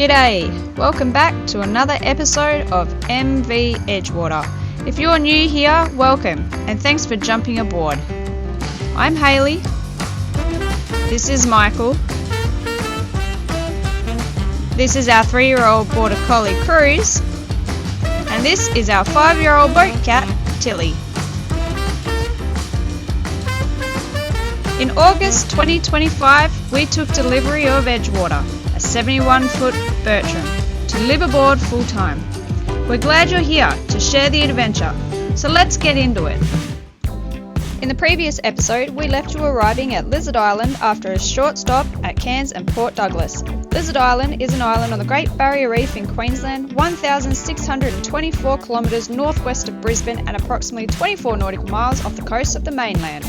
G'day! Welcome back to another episode of MV Edgewater. If you're new here, welcome and thanks for jumping aboard. I'm Hayley. This is Michael. This is our 3-year-old Border Collie Cruz. And this is our 5-year-old boat cat, Tilly. In August 2025, we took delivery of Edgewater, a 71-foot Bertram, to live aboard full-time. We're glad you're here to share the adventure, so let's get into it. In the previous episode, we left you arriving at Lizard Island after a short stop at Cairns and Port Douglas. Lizard Island is an island on the Great Barrier Reef in Queensland, 1,624 kilometres northwest of Brisbane and approximately 24 nautical miles off the coast of the mainland.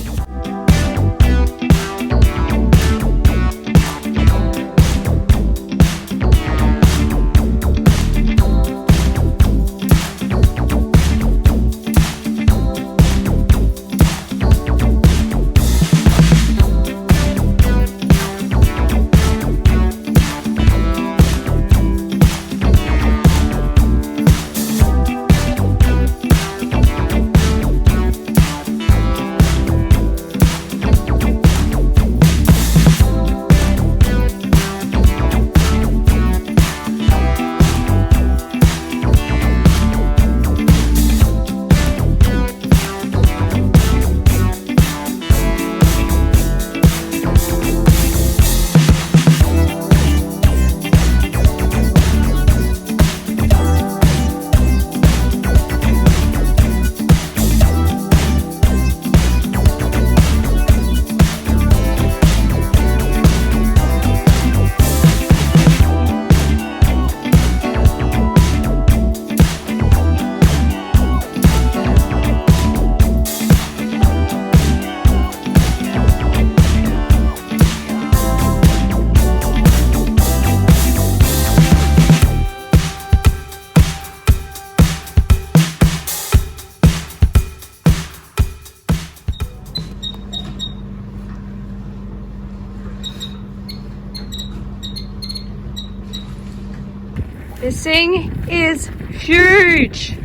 This thing is huge.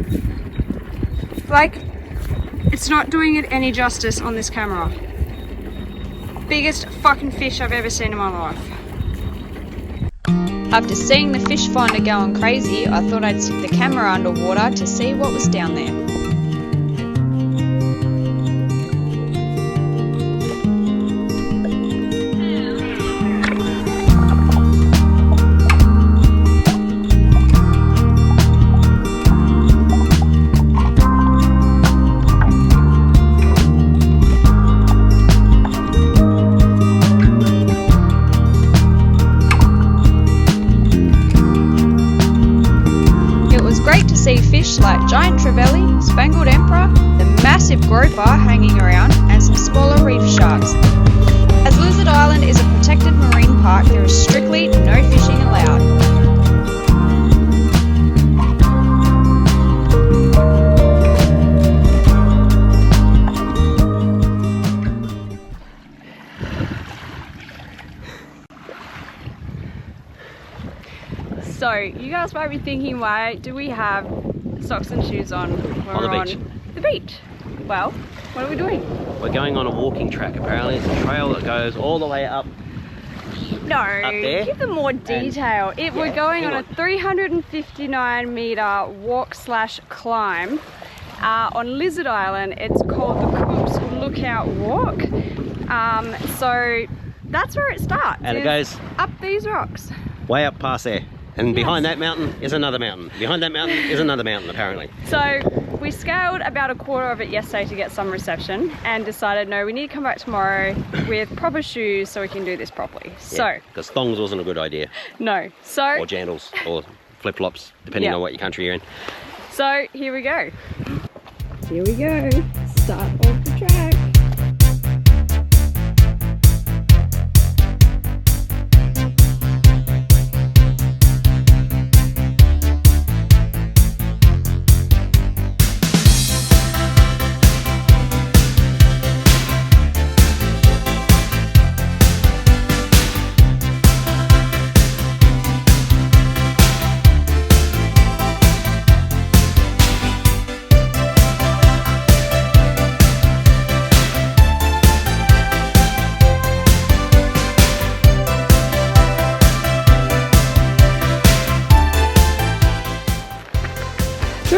Like, it's not doing it any justice on this camera. Biggest fucking fish I've ever seen in my life. After seeing the fish finder going crazy, I thought I'd stick the camera underwater to see what was down there. See fish like giant trevally, spangled emperor, the massive groper hanging around, and some smaller reef sharks. As Lizard Island is a protected marine park, there is strictly no fishing allowed. So, you guys might be thinking, why do we have socks and shoes on when we're on the beach? Well, what are we doing? We're going on a walking track. Apparently it's a trail that goes all the way up. No, up there. Give them more detail. We're going on a 359 metre walk/climb on Lizard Island. It's called the Cook's Lookout Walk. So that's where it starts. And it goes up these rocks. Way up past there. And behind that mountain is another mountain. Behind that mountain is another mountain, apparently. So we scaled about a quarter of it yesterday to get some reception and decided, no, we need to come back tomorrow with proper shoes so we can do this properly. Yeah, so because thongs wasn't a good idea. No. So or jandals or flip-flops, depending on what your country you're in. So here we go. Here we go. Start of the track.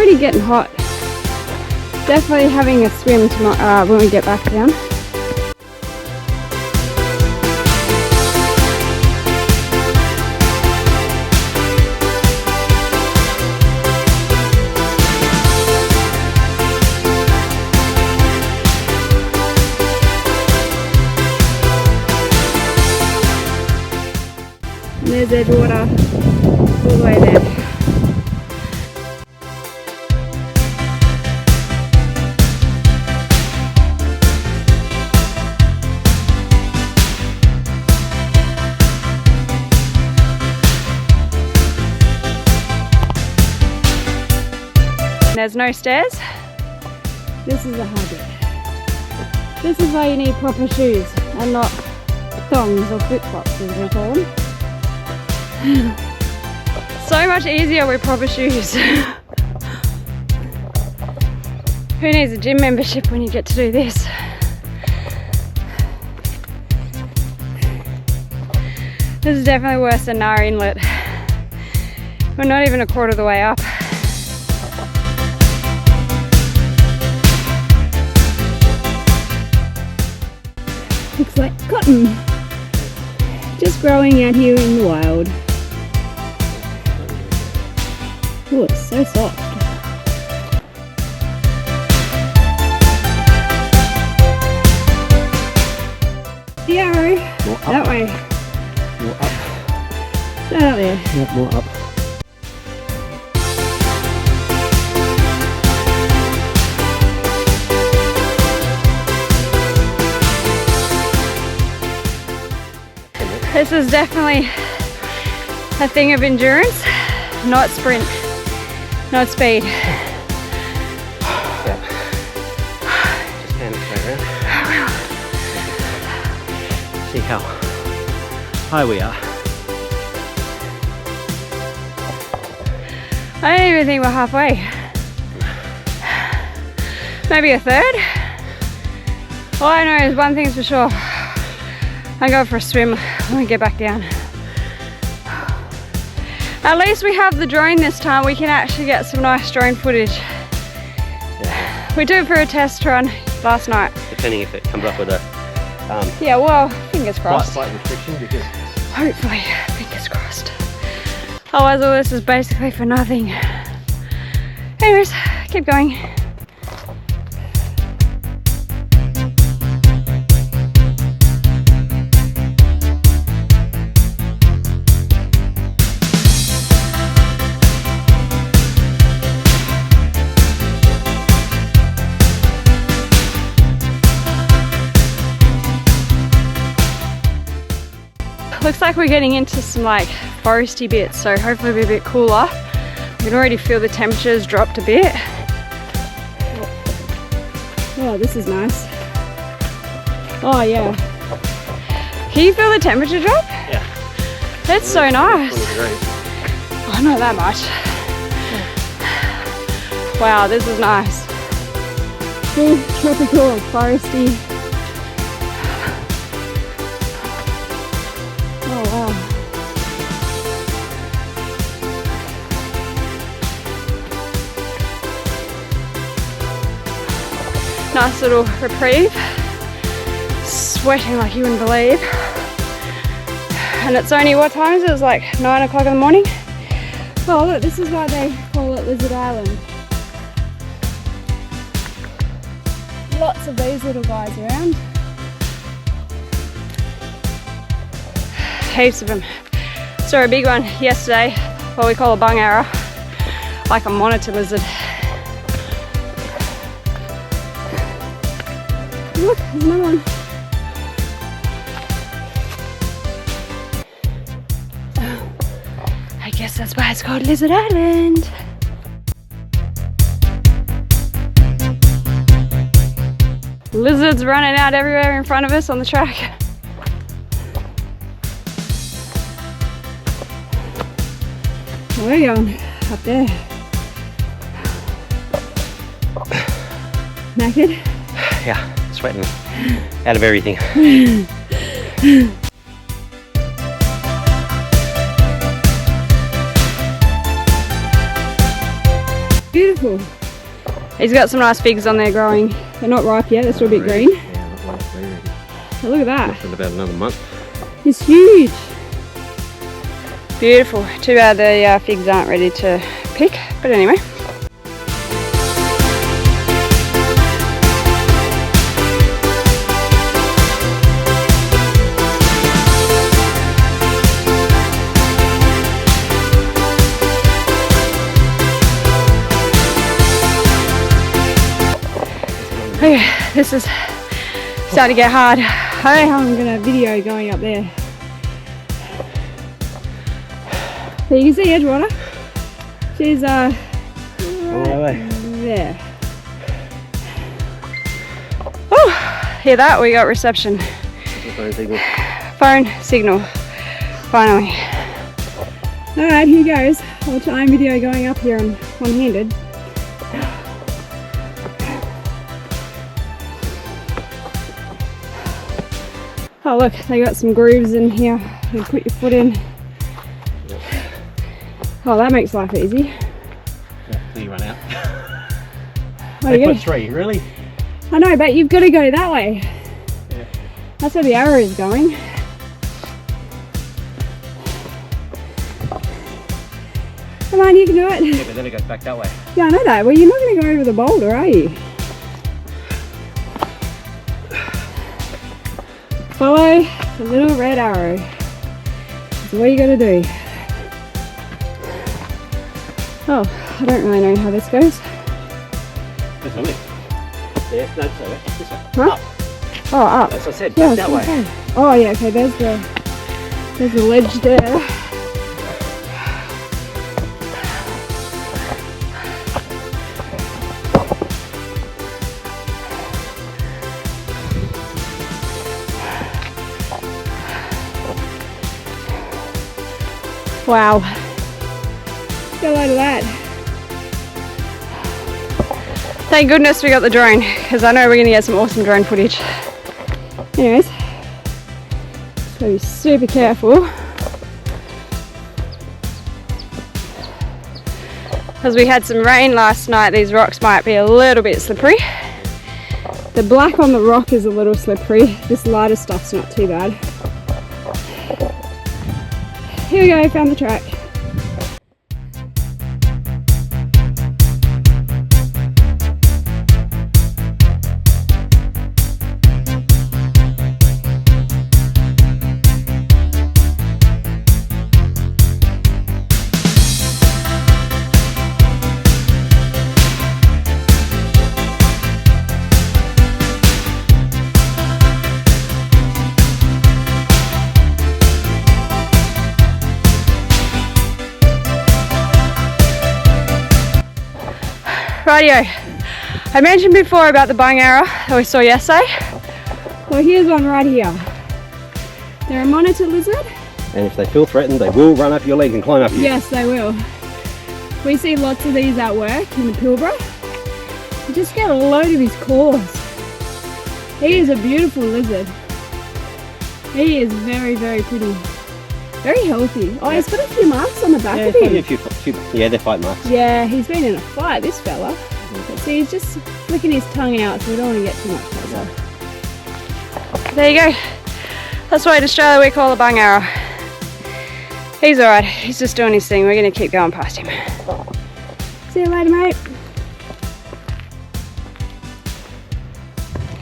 already getting hot. Definitely having a swim tomorrow when we get back down. And there's Edgewater all the way there. There's no stairs. This is a hard bit. This is why you need proper shoes and not thongs or flip-flops as we call them. So much easier with proper shoes. Who needs a gym membership when you get to do this? This is definitely worse than Nara Inlet. We're not even a quarter of the way up. Looks like cotton, just growing out here in the wild. Oh, it's so soft. The arrow, that way. More up. That out there. Yep, more up. This is definitely a thing of endurance, not sprint, not speed. Yep. Just hand it straight around. See how high we are. I don't even think we're halfway. Maybe a third. All I know is one thing's for sure. I go for a swim when we get back down. At least we have the drone this time. We can actually get some nice drone footage. Yeah. We did it for a test run last night. Depending if it comes up with a Yeah, well, fingers crossed. flight restriction, because Hopefully, fingers crossed. Otherwise all this is basically for nothing. Anyways, keep going. Looks like we're getting into some like foresty bits, so hopefully it'll be a bit cooler. We can already feel the temperatures dropped a bit. Oh, this is nice. Oh yeah. Can you feel the temperature drop? yeah. That's so nice. 20 degrees. Oh, not that much. Wow, this is nice. Full tropical and foresty. Oh wow. Nice little reprieve. Sweating like you wouldn't believe. And it's only, what time is it? It's like 9 o'clock in the morning. Oh look, this is why they call it Lizard Island. Lots of these little guys around. Heaps of them. Saw a big one yesterday, what we call a bung arrow, like a monitor lizard. Look, there's another one. I guess that's why it's called Lizard Island. Lizards running out everywhere in front of us on the track. Where are you going? Up there. Naked? Yeah, sweating out of everything. Beautiful. He's got some nice figs on there growing. They're not ripe yet, they're still a bit green. Yeah, not like very ready. But look at that. In about another month. It's huge. Beautiful. Too bad the figs aren't ready to pick, but anyway. Okay, this is starting to get hard. I'm gonna video going up there. So you can see Edgewater. She's right there. Oh, hear that? We got reception. Phone signal. Phone signal. Finally. Alright, here goes. I'll try and video going up here on one-handed. Oh look, they got some grooves in here. You put your foot in. Oh, that makes life easy. Yeah, till you run out. Oh, they put 3, really? I know, but you've got to go that way. Yeah. That's where the arrow is going. Come on, you can do it. Yeah, but then it goes back that way. Yeah, I know that. Well, you're not going to go over the boulder, are you? Follow the little red arrow. That's what you got to do. Oh, I don't really know how this goes. That's on it. Yeah, no, sorry, this way. Huh? Up. Oh, up. As I said, Yeah, back that way. okay. Oh yeah, okay, there's the ledge there. Wow. Get a load of that. Thank goodness we got the drone, because I know we're going to get some awesome drone footage. Anyways, so be super careful. Because we had some rain last night, these rocks might be a little bit slippery. The black on the rock is a little slippery. This lighter stuff's not too bad. Here we go, found the track. Rightio, I mentioned before about the bung arrow that we saw yesterday. Well, here's one right here. They're a monitor lizard. And if they feel threatened, they will run up your leg and climb up you. Yes, they will. We see lots of these at work in the Pilbara. You just get a load of his claws. He is a beautiful lizard. He is very, very pretty. Very healthy. Oh, he's got a few marks on the back of him. Yeah, they're fight marks. Yeah, he's been in a fight, this fella. But see, he's just flicking his tongue out, so we don't want to get too much closer. There you go. That's why in Australia we call a bung arrow. He's alright, he's just doing his thing. We're going to keep going past him. See you later, mate.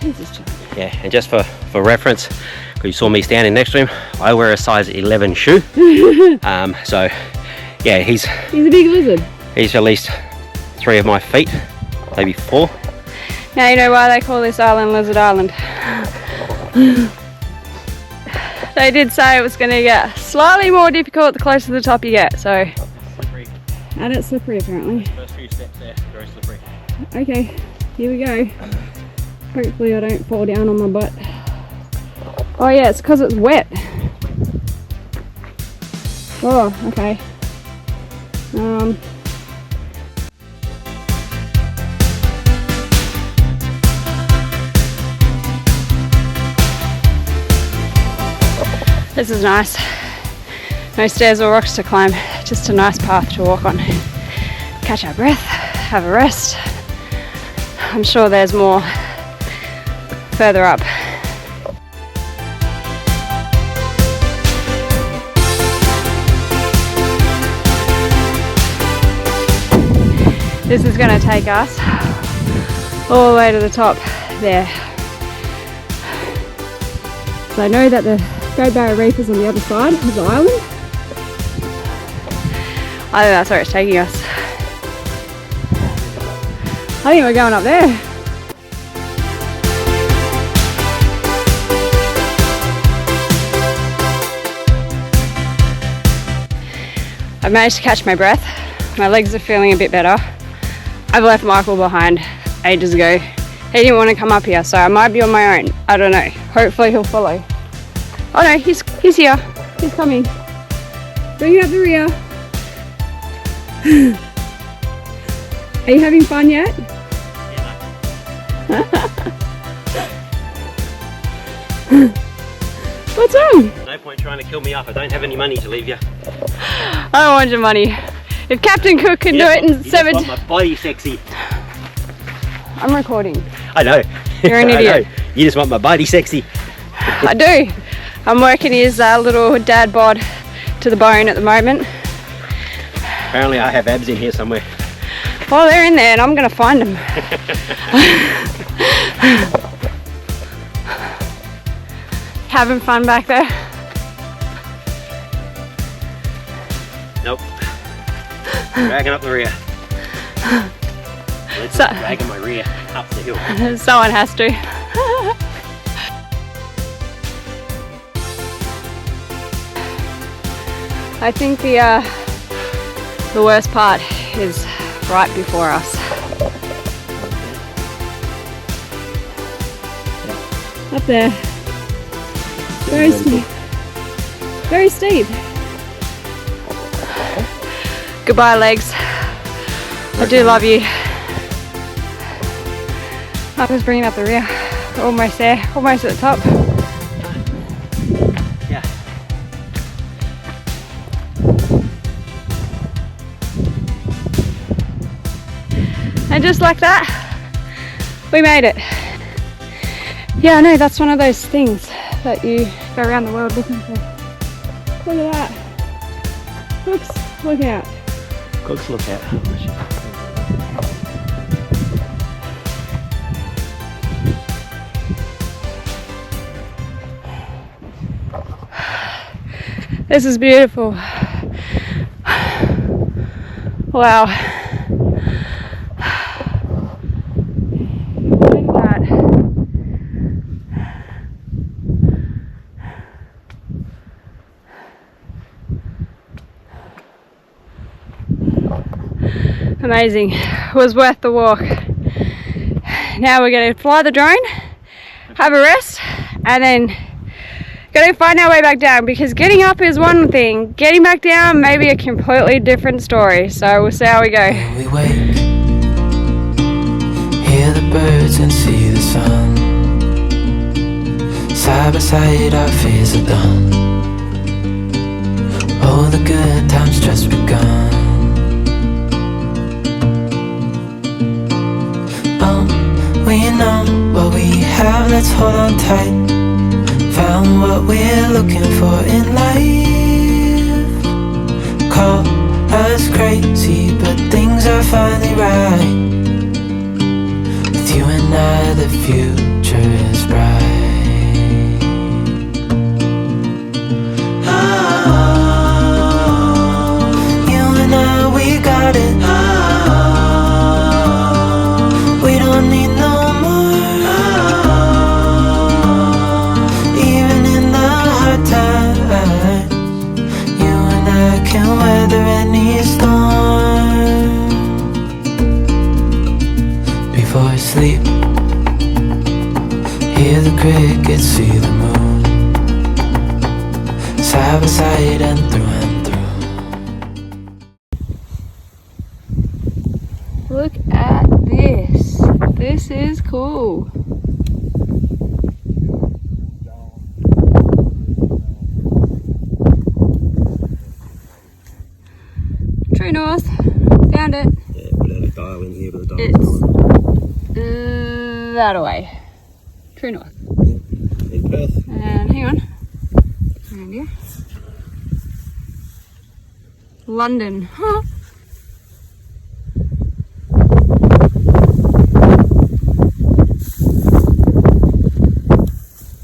He's just chilling. Yeah, and just for reference, because you saw me standing next to him, I wear a size 11 shoe. So, yeah, he's a big lizard. He's at least 3 of my feet, maybe 4. Now you know why they call this island Lizard Island. They did say it was going to get slightly more difficult the closer to the top you get, so. Slippery. And it's slippery apparently. First few steps there, very slippery. Okay, here we go. Hopefully I don't fall down on my butt. Oh yeah, it's because it's wet. Oh, okay. This is nice. No stairs or rocks to climb, just a nice path to walk on. Catch our breath. have a rest. I'm sure there's more further up. This is going to take us all the way to the top there. So I know that the Great Barrier Reef is on the other side of the island. I think that's where it's taking us. I think we're going up there. I've managed to catch my breath. My legs are feeling a bit better. I've left Michael behind ages ago. He didn't want to come up here, so I might be on my own. I don't know. Hopefully he'll follow. Oh no, he's here. He's coming. Bring up the rear. Are you having fun yet? What's wrong? No point trying to kill me off. I don't have any money to leave you. I don't want your money. If Captain Cook can do it in 7... You just want my body sexy. I'm recording. I know. You're an idiot. I know. You just want my body sexy. I do. I'm working his little dad bod to the bone at the moment. Apparently I have abs in here somewhere. Well, they're in there and I'm going to find them. Having fun back there? Nope. Dragging up the rear. Dragging my rear up the hill. Someone has to. I think the worst part is right before us. Up there. Very steep. Very steep. Goodbye, legs. I do love you. I was bringing up the rear. We're almost there. Almost at the top. Yeah. And just like that, we made it. Yeah, I know, that's one of those things that you go around the world looking for. Look at that. Oops, look out. Cooks, look out. This is beautiful. Wow. Look at that. Amazing. It was worth the walk. Now we're going to fly the drone, have a rest, and then gotta find our way back down, because getting up is one thing, getting back down may be a completely different story, so we'll see how we go. When we wake, hear the birds and see the sun. Side by side our fears are done. Oh, the good times just begun. Oh, we know what we have, let's hold on tight. Found what we're looking for in life. Call us crazy, but things are finally right. With you and I, the future is bright. Oh, you and I, we got it. Oh, we don't need no more. Can weather any storm. Before I sleep, hear the crickets, see the moon. Side by side and through. Look at this. This is cool. True north. Found it. Yeah, whatever. dial in here with the dial. It's that away. True north. In Perth. And hang on. And here. London. Huh.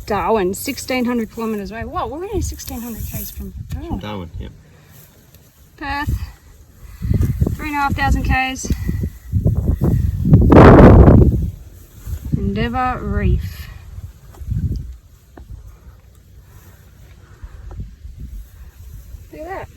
Darwin, 1,600 kilometres away. Whoa, we're only 1,600 k's from Darwin. From Darwin, yeah. Perth, 3,500 k's. Endeavour Reef. Look at that.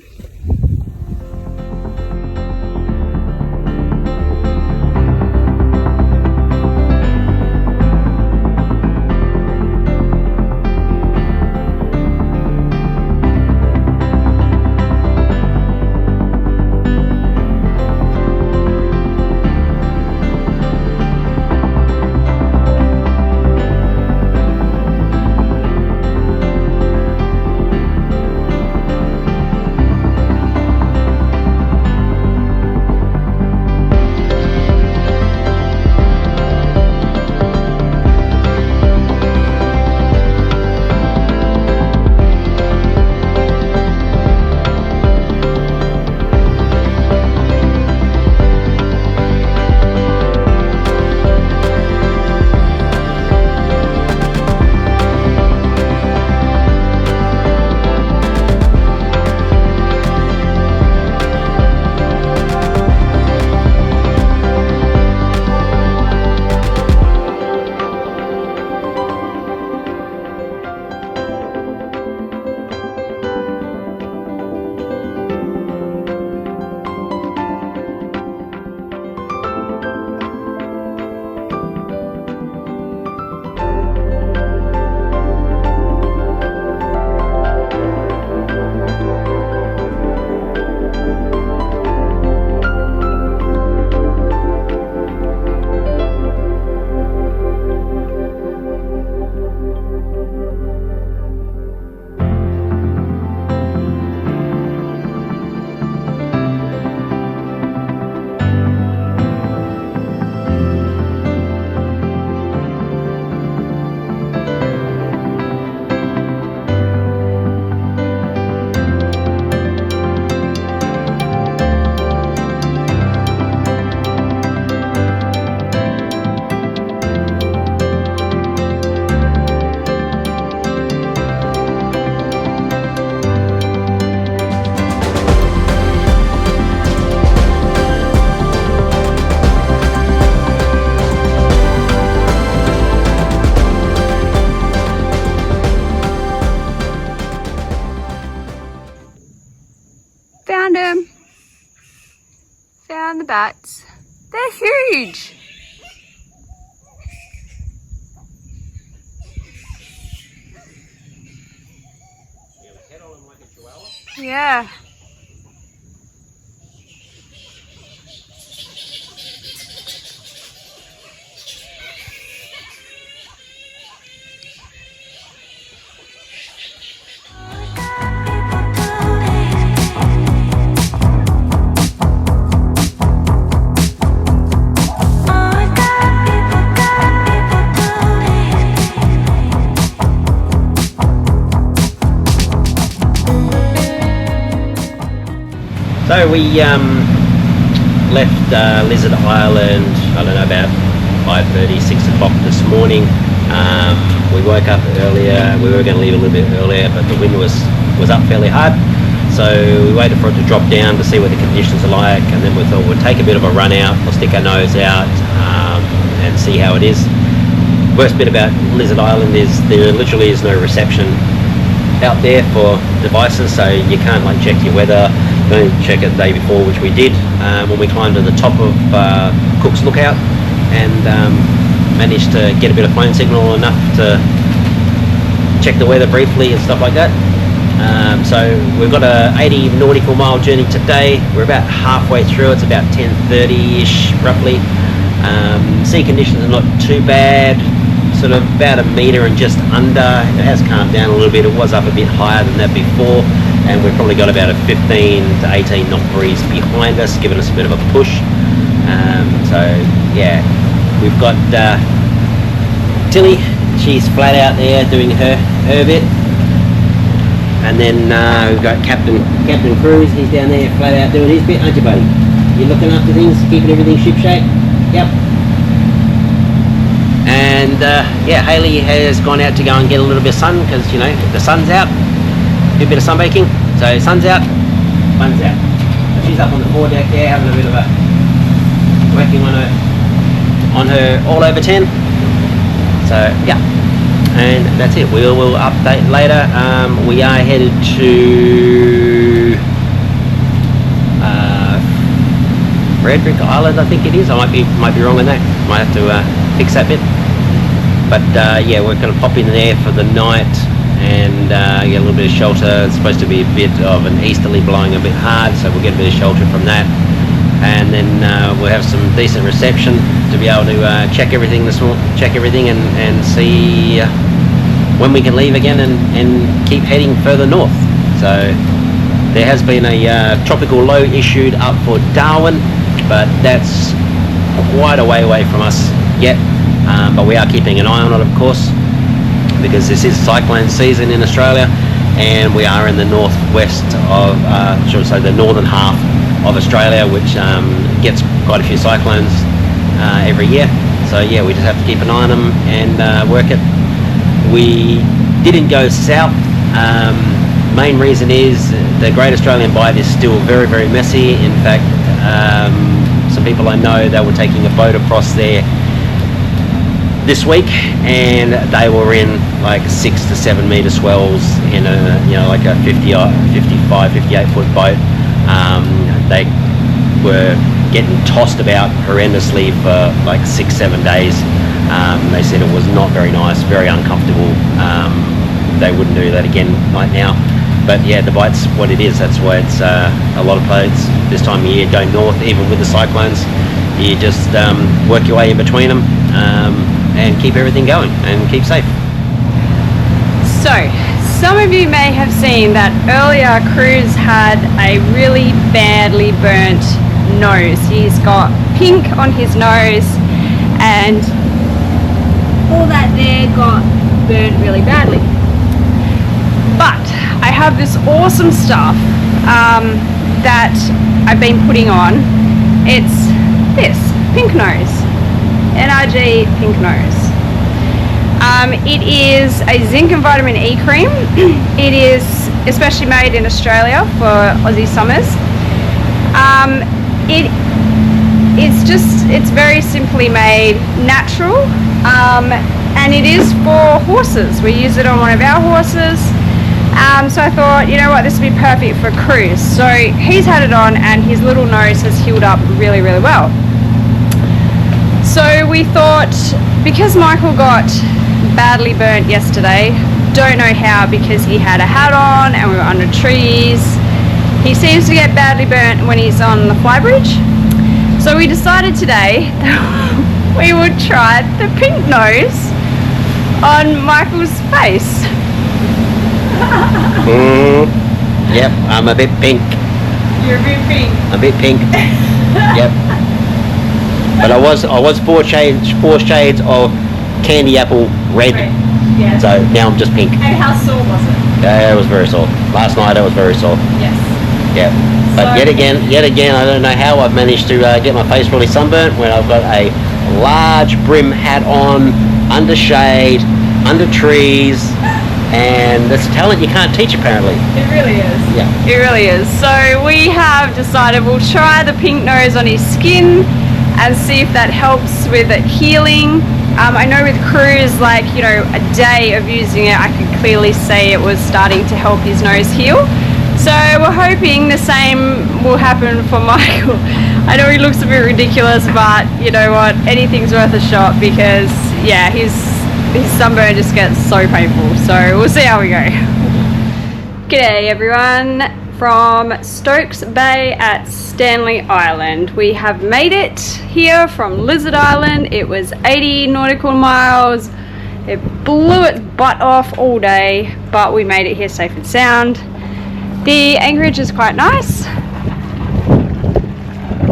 Found them. Found the bats. They're huge. Yeah. So we left Lizard Island, I don't know, about 5:30, 6 o'clock this morning. We woke up earlier. We were going to leave a little bit earlier, but the wind was up fairly hard. So we waited for it to drop down to see what the conditions are like, and then we thought we'd take a bit of a run out, we'll stick our nose out and see how it is. Worst bit about Lizard Island is there literally is no reception out there for devices, so you can't like check your weather. You only check it the day before, which we did when we climbed to the top of Cook's Lookout and managed to get a bit of phone signal enough to check the weather briefly and stuff like that. So we've got a 80 nautical mile journey today. We're about halfway through. It's about 10:30ish roughly. Sea conditions are not too bad, sort of about a metre and just under. It has calmed down a little bit. It was up a bit higher than that before, and we've probably got about a 15 to 18 knot breeze behind us, giving us a bit of a push. So yeah, we've got Tilly, she's flat out there doing her bit, and then we've got Captain Cruz, he's down there flat out doing his bit, aren't you, buddy? You're looking after things, keeping everything shipshape? Yep. And yeah, Hayley has gone out to go and get a little bit of sun, because you know the sun's out, do a bit of sunbaking. So sun's out, fun's out. So she's up on the foredeck there having a bit of a working on her all over 10. So yeah, and that's it. We will update later. We are headed to Frederick Island, I think it is. I might be wrong on that. Might have to fix that bit. But yeah, we're going to pop in there for the night and get a little bit of shelter. It's supposed to be a bit of an easterly blowing a bit hard, so we'll get a bit of shelter from that. And then we'll have some decent reception to be able to check everything and see when we can leave again and keep heading further north. So there has been a tropical low issued up for Darwin, but that's quite a way away from us yet. But we are keeping an eye on it, of course, because this is cyclone season in Australia, and we are in the northwest of, should I say, the northern half of Australia, which gets quite a few cyclones every year. So yeah, we just have to keep an eye on them and work it. We didn't go south. Main reason is the Great Australian Bight is still very, very messy. In fact, some people I know, they were taking a boat across there this week, and they were in like 6 to 7 meter swells in a, you know, like a 55, 58 foot boat. They were getting tossed about horrendously for like 6-7 days. They said it was not very nice, very uncomfortable. They wouldn't do that again right now. But yeah, the Bight's what it is. That's why it's a lot of boats this time of year go north, even with the cyclones. You just work your way in between them and keep everything going and keep safe. So, some of you may have seen that earlier Cruz had a really badly burnt nose. He's got pink on his nose, and all that there got burnt really badly. But I have this awesome stuff that I've been putting on. It's this, Pink Nose, NRG Pink Nose. It is a zinc and vitamin E cream. It is especially made in Australia for Aussie summers. It's very simply made, natural, and it is for horses. We use it on one of our horses. So I thought, you know what, this would be perfect for Cruz. So he's had it on, and his little nose has healed up really, really well. So we thought, because Michael got badly burnt yesterday, don't know how, because he had a hat on and we were under trees. He seems to get badly burnt when he's on the flybridge. So we decided today that we would try the pink nose on Michael's face. Yep, I'm a bit pink. You're a bit pink. A bit pink. Yep. But I was four shades of candy apple red. Yeah. So now I'm just pink. And how sore was it? Yeah, it was very sore. Last night I was very sore. Yes. Yeah. But So- yet again, I don't know how I've managed to get my face really sunburnt when I've got a large brim hat on, under shade, under trees, and that's a talent you can't teach apparently. It really is. Yeah. It really is. So we have decided we'll try the pink nose on his skin and see if that helps with it healing. I know with Cruz, like, you know, a day of using it, I could clearly say it was starting to help his nose heal. So we're hoping the same will happen for Michael. I know he looks a bit ridiculous, but you know what, anything's worth a shot, because yeah, his sunburn just gets so painful. So we'll see how we go. G'day everyone from Stokes Bay at Stanley Island. We have made it here from Lizard Island. It was 80 nautical miles. It blew its butt off all day, but we made it here safe and sound. The anchorage is quite nice.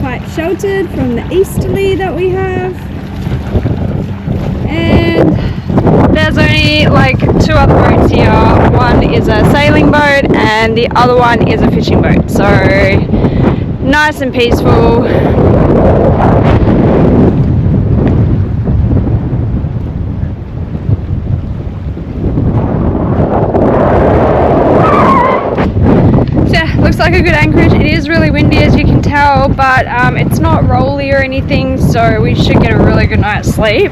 quite sheltered from the easterly that we have. And there's only like 2 other boats here. One is a sailing boat and the other one is a fishing boat. So nice and peaceful. Looks like a good anchorage. It is really windy, as you can tell, but it's not rolly or anything, so we should get a really good night's sleep.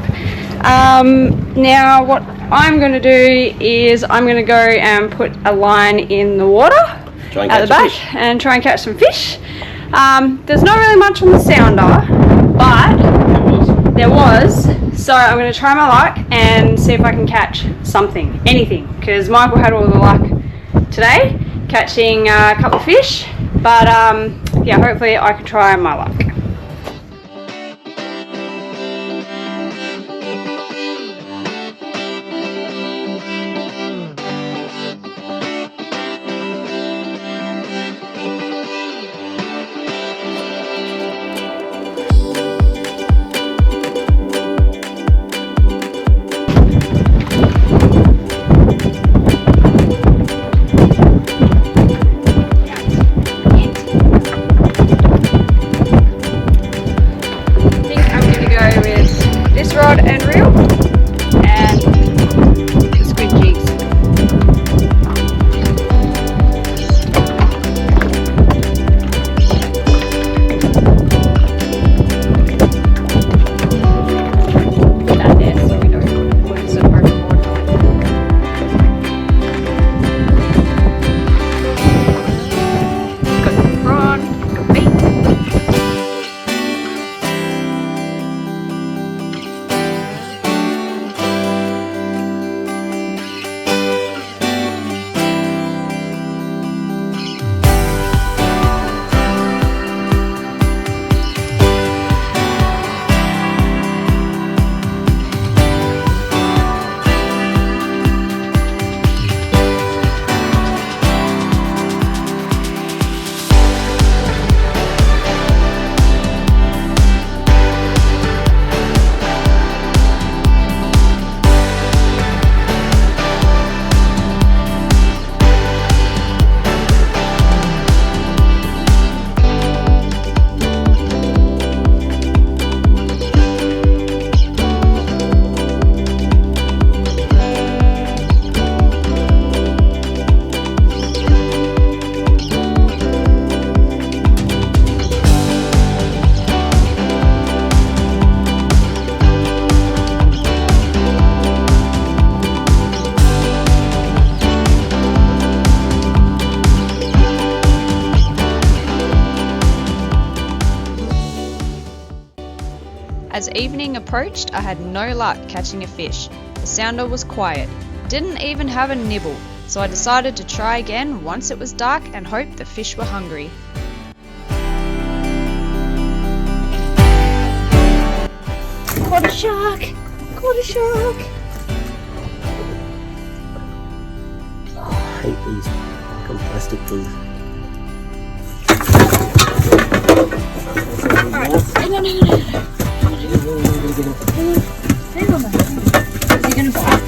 Now what I'm going to do is I'm going to go and put a line in the water at the back and try and catch some fish. There's not really much on the sounder, but there was, so I'm going to try my luck and see if I can catch something, anything, because Michael had all the luck today catching a couple of fish, but yeah, hopefully I can try my luck. Rod and reel and the squid jigs. Put that there so we don't put it overboard. Got the prawn, got meat. As evening approached, I had no luck catching a fish. The sounder was quiet, didn't even have a nibble, so I decided to try again once it was dark and hope the fish were hungry. Caught a shark! Caught a shark! Oh, I hate these fucking plastic things. No. Hang on, mate. Is he gonna bite?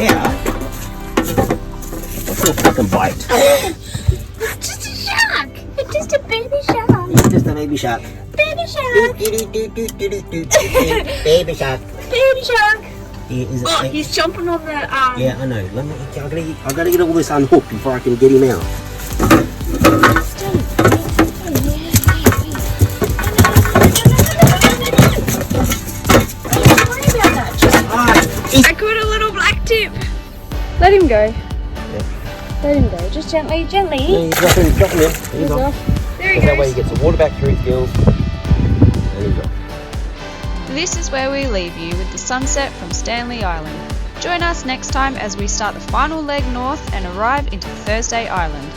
Yeah. What's your fucking bite? It's just a shark! It's just a baby shark! It's just a baby shark. Baby shark! Baby shark. Baby shark! Yeah, is it Oh, he's jumping on the Yeah, I know. I've got to get all this unhooked before I can get him out. I caught a little black tip. Let him go. Yeah. Let him go. Just gently, gently. Yeah, he's drop him in. He's off. There he That way goes. he gets the water back through his gills. And he's off. This is where we leave you with the sunset from Stanley Island. Join us next time as we start the final leg north and arrive into Thursday Island.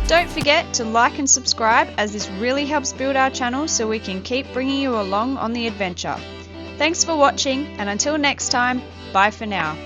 Don't forget to like and subscribe, as this really helps build our channel so we can keep bringing you along on the adventure. Thanks for watching, and until next time, bye for now.